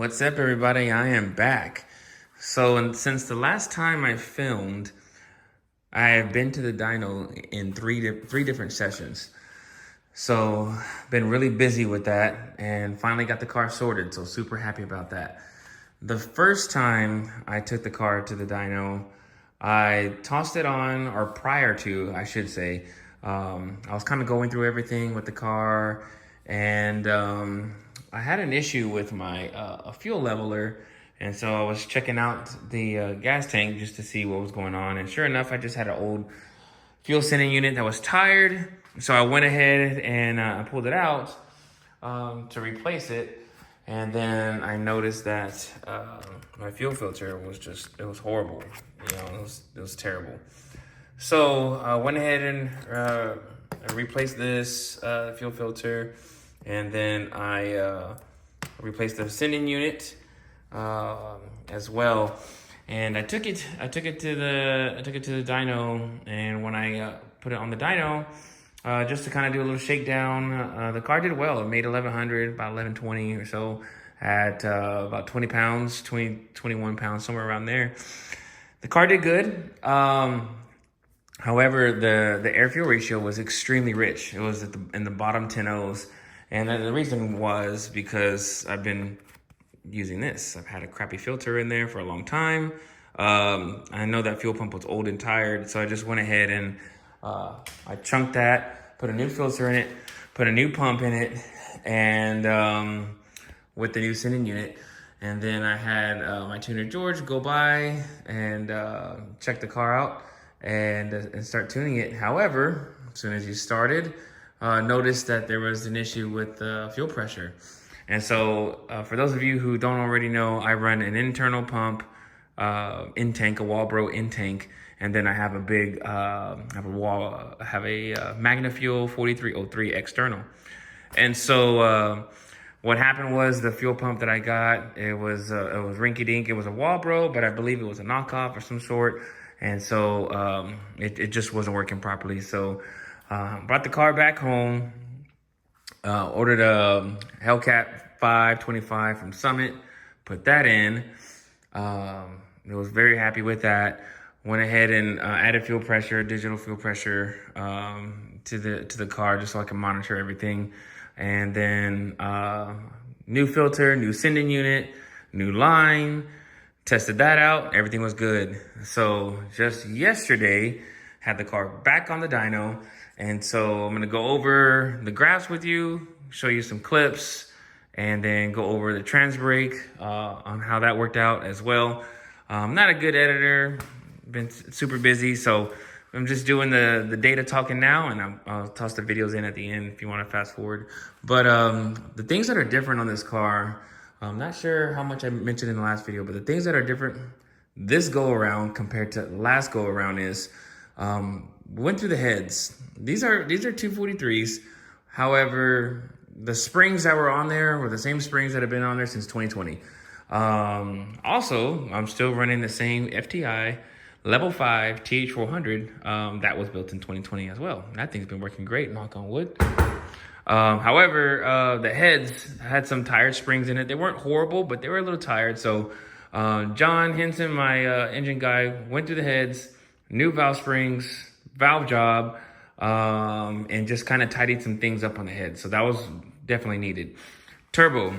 What's up, everybody? I am back. Since the last time I filmed, I have been to the dyno in three different sessions. So, been really busy with that and finally got the car sorted. So, super happy about that. The first time I took the car to the dyno, I tossed it on, or prior to, I should say. I was kind of going through everything with the car, and I had an issue with my fuel leveler, and so I was checking out the gas tank just to see what was going on. And sure enough, I just had an old fuel sending unit that was tired, so I went ahead and I pulled it out to replace it. And then I noticed that my fuel filter was it was horrible. You know, it was terrible. So I went ahead and replaced this fuel filter, and then I replaced the sending unit as well. And I took it to the dyno, and when I put it on the dyno, just to kind of do a little shakedown, the car did well. It made 1100, about 1120 or so, at about 20 pounds, 21 pounds, somewhere around there. The car did good. However, the air fuel ratio was extremely rich. It was in the bottom 10 and the reason was because I've been using this. I've had a crappy filter in there for a long time. I know that fuel pump was old and tired, so I just went ahead and I chunked that, put a new filter in it, put a new pump in it, and with the new sending unit. And then I had my tuner George go by and check the car out and start tuning it. However, as soon as he started, noticed that there was an issue with the fuel pressure. And so for those of you who don't already know, I run an internal pump in-tank, a Walbro in-tank, and then I have a big, Magna Fuel 4303 external. And so what happened was the fuel pump that I got, it was rinky-dink. It was a Walbro, but I believe it was a knockoff of some sort. And so it just wasn't working properly. So brought the car back home, ordered a Hellcat 525 from Summit, put that in. Was very happy with that. Went ahead and added fuel pressure, digital fuel pressure to the car, just so I can monitor everything. And then new filter, new sending unit, new line. Tested that out, everything was good. So just yesterday, had the car back on the dyno. And so I'm gonna go over the graphs with you, show you some clips, and then go over the trans brake on how that worked out as well. I'm not a good editor, been super busy, so I'm just doing the data talking now, and I'll toss the videos in at the end if you wanna fast forward. But the things that are different on this car, I'm not sure how much I mentioned in the last video, but the things that are different this go around compared to last go around is went through the heads. These are 243s. However, the springs that were on there were the same springs that have been on there since 2020. Also, I'm still running the same FTI level 5 TH400 that was built in 2020 as well. That thing's been working great, knock on wood. However, the heads had some tired springs in it. They weren't horrible, but they were a little tired. So John Henson, my engine guy, went through the heads, new valve springs, valve job, and just kind of tidied some things up on the head. So that was definitely needed. Turbo.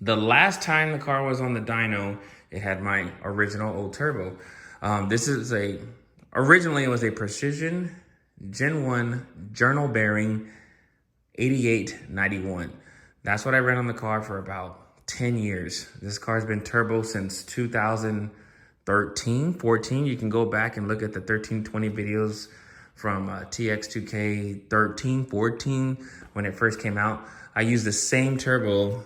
The last time the car was on the dyno, it had my original old turbo. Originally it was a Precision Gen 1 journal bearing 8891. That's what I ran on the car for about 10 years. This car's been turbo since 2013, 14. You can go back and look at the 1320 videos from TX2K 13, 14 when it first came out. I used the same turbo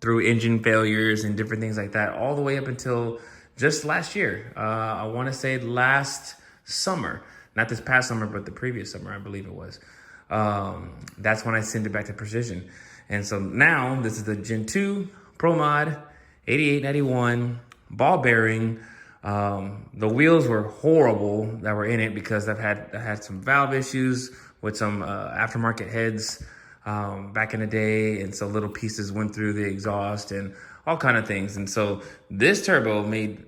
through engine failures and different things like that all the way up until just last year. I want to say last summer, not this past summer, but the previous summer, I believe it was. That's when I sent it back to Precision. And so now this is the Gen 2 Pro Mod 8891 ball bearing. The wheels were horrible that were in it because I had some valve issues with some aftermarket heads back in the day. And so little pieces went through the exhaust and all kind of things. And so this turbo made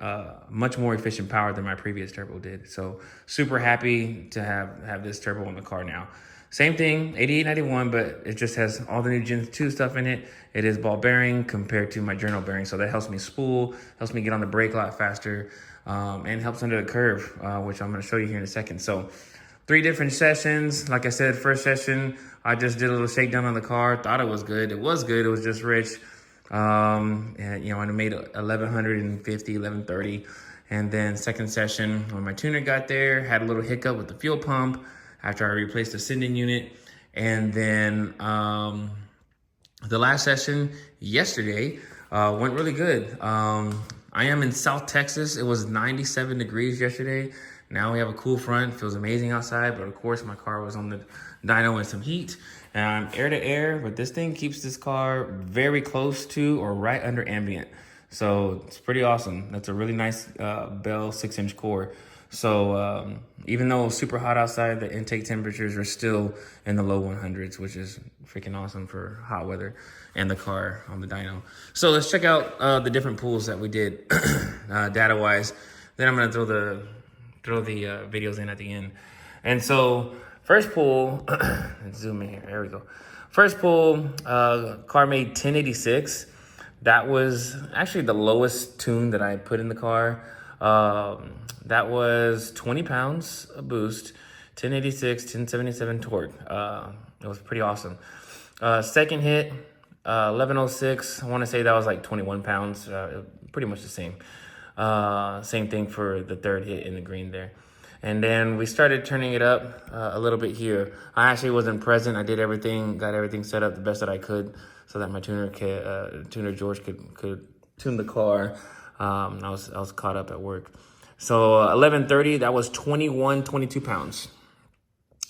much more efficient power than my previous turbo did. So super happy to have this turbo in the car now. Same thing, 8891, but it just has all the new Gen 2 stuff in it. It is ball bearing compared to my journal bearing. So that helps me spool, helps me get on the brake a lot faster, and helps under the curve, which I'm gonna show you here in a second. So 3 different sessions. Like I said, first session, I just did a little shakedown on the car. Thought it was good. It was good. It was just rich. And, you know, I made 1150, 1130. And then second session, when my tuner got there, had a little hiccup with the fuel pump after I replaced the sending unit. And then the last session yesterday went really good. I am in South Texas. It was 97 degrees yesterday. Now we have a cool front, feels amazing outside, but of course my car was on the dyno in some heat. And I'm air to air, but this thing keeps this car very close to or right under ambient. So it's pretty awesome. That's a really nice Bell 6-inch core. So even though it's super hot outside, the intake temperatures are still in the low 100s, which is freaking awesome for hot weather and the car on the dyno. So let's check out the different pulls that we did data-wise. Then I'm gonna throw the videos in at the end. And so first pull, let's zoom in here, there we go. First pull, car made 1086. That was actually the lowest tune that I put in the car. That was 20 pounds of boost, 1086, 1077 torque. It was pretty awesome. Second hit, 1106. I want to say that was like 21 pounds, pretty much the same. Same thing for the third hit in the green there. And then we started turning it up a little bit here. I actually wasn't present. I did everything, got everything set up the best that I could so that my tuner George could tune the car. I was caught up at work. So 1130, that was 22 pounds.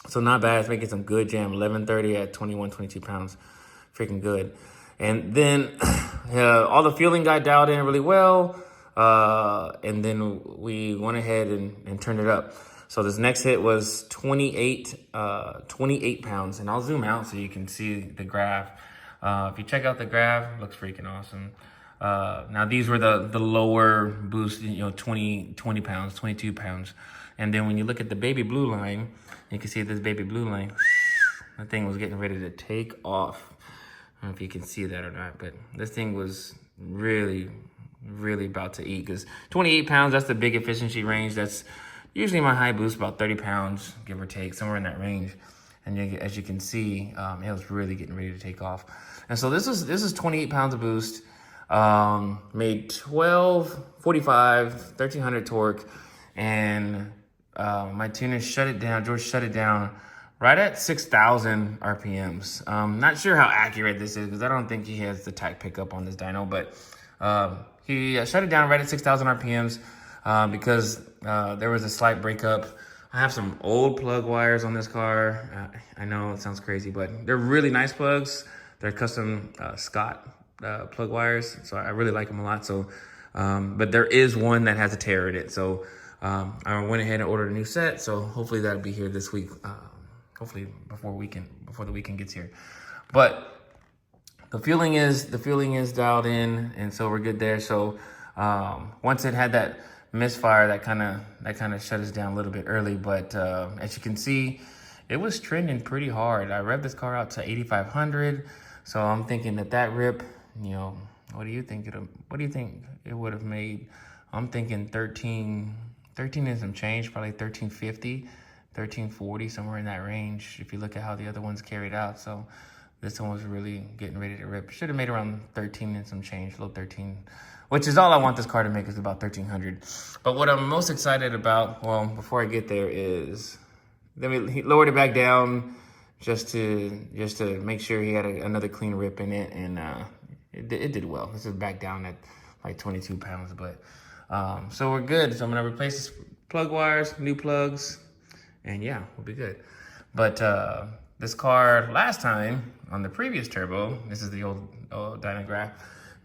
So not bad. It's making some good jam. 1130 at 22 pounds. Freaking good. And then all the fueling got dialed in really well. And then we went ahead and turned it up. So this next hit was 28 pounds. And I'll zoom out so you can see the graph. If you check out the graph, it looks freaking awesome. Now these were the lower boost, 20 pounds, 22 pounds. And then when you look at the baby blue line, you can see this baby blue line, that thing was getting ready to take off. I don't know if you can see that or not, but this thing was really about to eat, because 28 pounds, that's the big efficiency range. That's usually my high boost, about 30 pounds, give or take, somewhere in that range. And as you can see, it was really getting ready to take off. And so this is 28 pounds of boost, made 1245, 1300 torque, and my tuner shut it down. George shut it down right at 6,000 RPMs. Not sure how accurate this is, because I don't think he has the tight pickup on this dyno, but he shut it down right at 6,000 RPMs because there was a slight breakup. I have some old plug wires on this car. I know it sounds crazy, but they're really nice plugs. They're custom Scott plug wires, so I really like them a lot. So, but there is one that has a tear in it. So I went ahead and ordered a new set. So hopefully that'll be here this week. Hopefully before the weekend gets here. But the fueling is dialed in, and so we're good there. So once it had that misfire, that kind of shut us down a little bit early. But as you can see, it was trending pretty hard. I revved this car out to 8,500. So I'm thinking that rip, what do you think it would have made? I'm thinking 13 and some change, probably 1350, 1340, somewhere in that range, if you look at how the other ones carried out. So this one was really getting ready to rip. Should have made around 13 and some change, low 13, which is all I want this car to make, is about 1,300. But what I'm most excited about, well, before I get there, is then he lowered it back down just to make sure he had another clean rip in it, and it did well. This is back down at like 22 pounds, but so we're good. So I'm gonna replace this plug wires, new plugs, and yeah, we'll be good. But this car last time on the previous turbo, this is the old dynograph,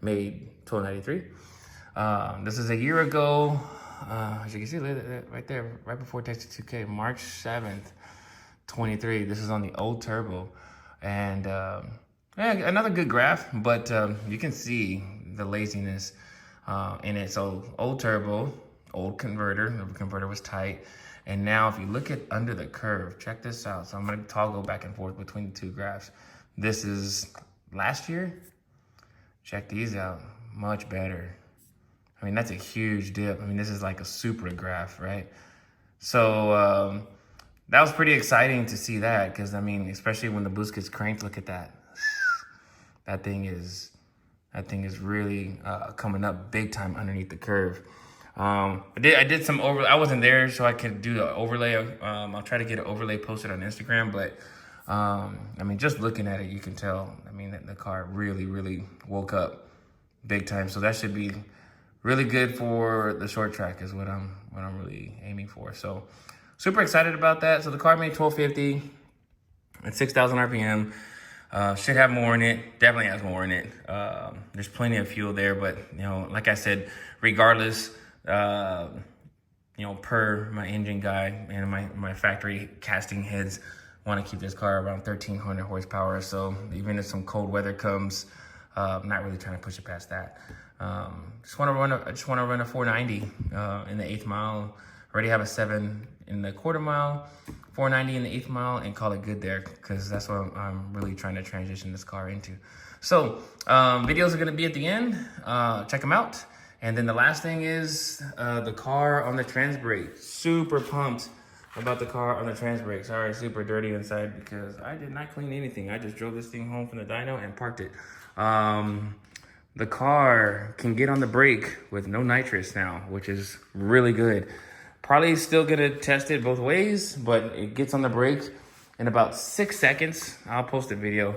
made 1293. This is a year ago. As you can see right there, right before Texas 2K, March 7th, 23. This is on the old turbo. And yeah, another good graph, but you can see the laziness in it. So old turbo, old converter, the converter was tight. And now if you look at under the curve, check this out. So I'm gonna toggle back and forth between the two graphs. This is last year. Check these out, much better. I mean, that's a huge dip. I mean, this is like a super graph, right? So that was pretty exciting to see that, because I mean, especially when the boost gets cranked, look at that. That thing is really coming up big time underneath the curve. I did some overlay. I wasn't there, so I could do the overlay. I'll try to get an overlay posted on Instagram, but I mean, just looking at it, you can tell. I mean, the car really woke up big time. So that should be really good for the short track, is what I'm really aiming for. So super excited about that. So the car made 1250 at 6,000 RPM. Should have more in it. Definitely has more in it. There's plenty of fuel there, but you know, like I said, regardless, you know, per my engine guy and my factory casting heads want to keep this car around 1,300 horsepower. So even if some cold weather comes, I'm not really trying to push it past that. I just want to run a 490 in the 8th mile. Already have a 7 in the quarter mile, 490 in the 8th mile, and call it good there, because that's what I'm really trying to transition this car into. So videos are going to be at the end. Check them out. And then the last thing is the car on the trans brake. Super pumped about the car on the trans brake. Sorry, super dirty inside because I did not clean anything. I just drove this thing home from the dyno and parked it. The car can get on the brake with no nitrous now, which is really good. Probably still gonna test it both ways, but it gets on the brake in about 6 seconds. I'll post a video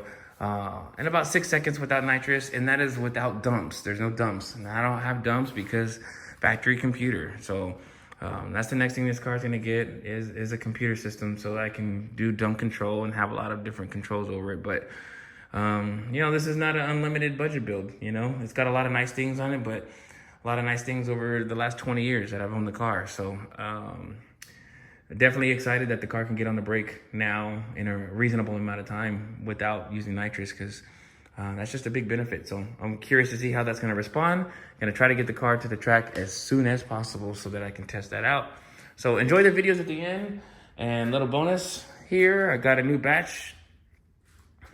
in about 6 seconds without nitrous, and that is without dumps. There's no dumps, and I don't have dumps because factory computer. So that's the next thing this car is gonna get is a computer system, so I can do dump control and have a lot of different controls over it. But you know, this is not an unlimited budget build. You know, it's got a lot of nice things on it, but a lot of nice things over the last 20 years that I've owned the car. So definitely excited that the car can get on the brake now in a reasonable amount of time without using nitrous, because that's just a big benefit. So I'm curious to see how that's gonna respond. Gonna try to get the car to the track as soon as possible so that I can test that out. So enjoy the videos at the end. And little bonus here, I got a new batch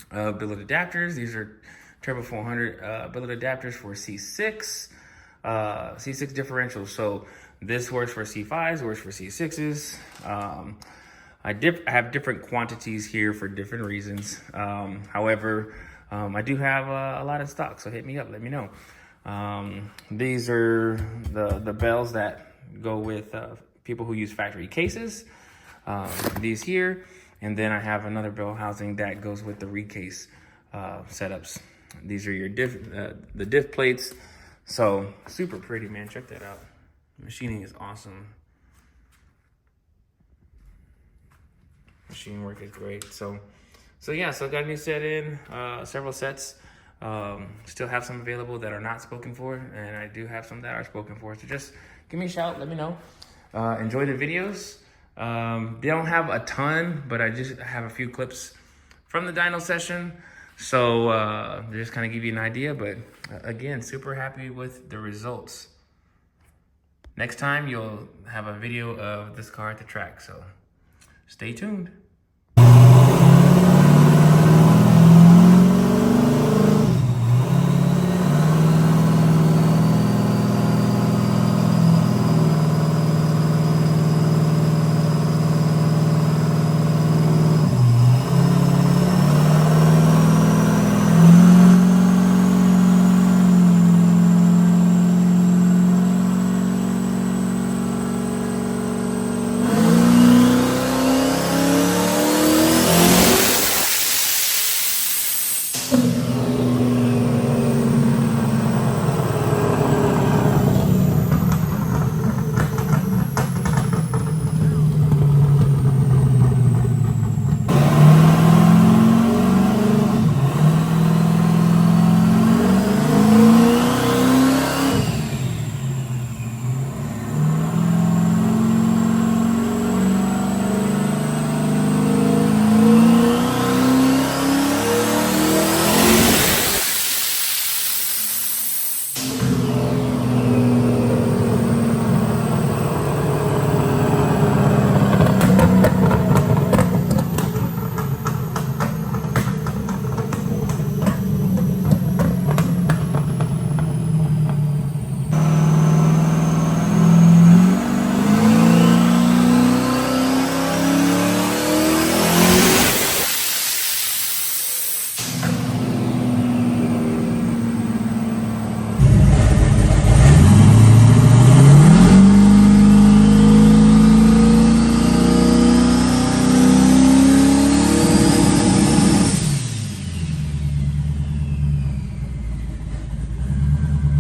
billet adapters. These are Turbo 400 billet adapters for C6 differentials. So this works for C5s, works for C6s. I have different quantities here for different reasons. However, I do have a lot in stock, so hit me up, let me know. These are the bells that go with people who use factory cases. These here. And then I have another bell housing that goes with the recase setups. These are your the diff plates. So super pretty, man. Check that out. Machining is awesome. Machine work is great. So yeah, so I got a new set in, several sets. Still have some available that are not spoken for, and I do have some that are spoken for. So just give me a shout, let me know. Enjoy the videos. They don't have a ton, but I just have a few clips from the dyno session. So just kind of give you an idea, but again, super happy with the results. Next time you'll have a video of this car at the track, so stay tuned.